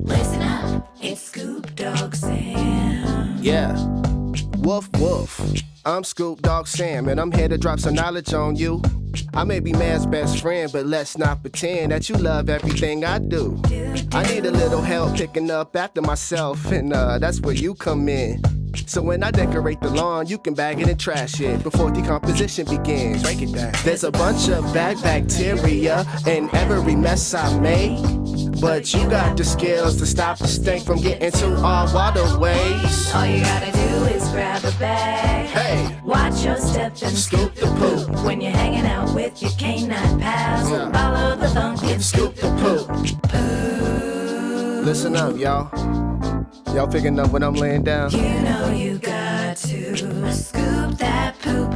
Listen up, it's Scoop Dog Sam. Yeah. Woof, woof. I'm Scoop Dog Sam, and I'm here to drop some knowledge on you. I may be man's best friend, but let's not pretend that you love everything I do. I need a little help picking up after myself, and that's where you come in. So when I decorate the lawn, you can bag it and trash it before decomposition begins. Break it down. There's a bunch of bad bacteria in every mess I make, but you got the skills to stop the stink from getting to our waterways. All you gotta do is grab a bag. Hey, Watch your step and scoop the poop. when you're hanging out with your canine pals. Follow the funk and Scoop the poop. Listen up, y'all. Y'all picking up when I'm laying down? you know you got to scoop that poop.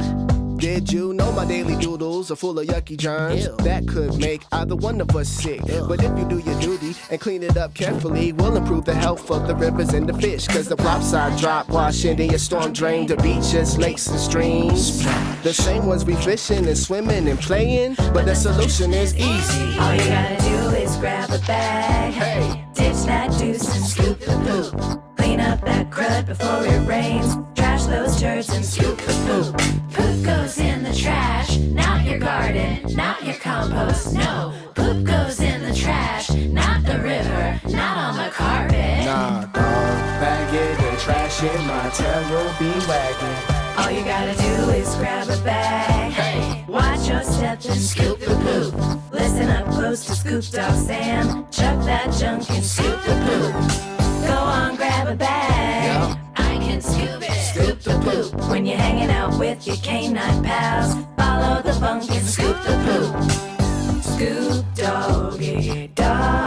Did you know my daily doodles are full of yucky germs that could make either one of us sick? But if you do your duty and clean it up carefully, we'll improve the health of the rivers and the fish. Cause the flopside drop wash into your storm drain the beaches, lakes, and streams. The same ones we fishing and swimming and playing, but the solution is easy. All you gotta do is grab a bag. Hey, Ditch that deuce and scoop the poop. Clean up that crud before it rains. Trash those turds and scoop the poop. Poop goes in the trash, not your garden, not your compost, no. Poop goes in the trash, not the river, not on the carpet. nah, dog, bag it and trash it, my tail will be wagging. All you gotta do is grab a bag. Hey, Watch your step and scoop the poop. Listen up close to Scoop Dog Sam. Chuck that junk and scoop the poop. Go on, grab a bag. Yeah. I can scoop it. Scoop the poop. When you're hanging out with your canine pals, follow the funk and scoop the poop. Scoop doggy dog.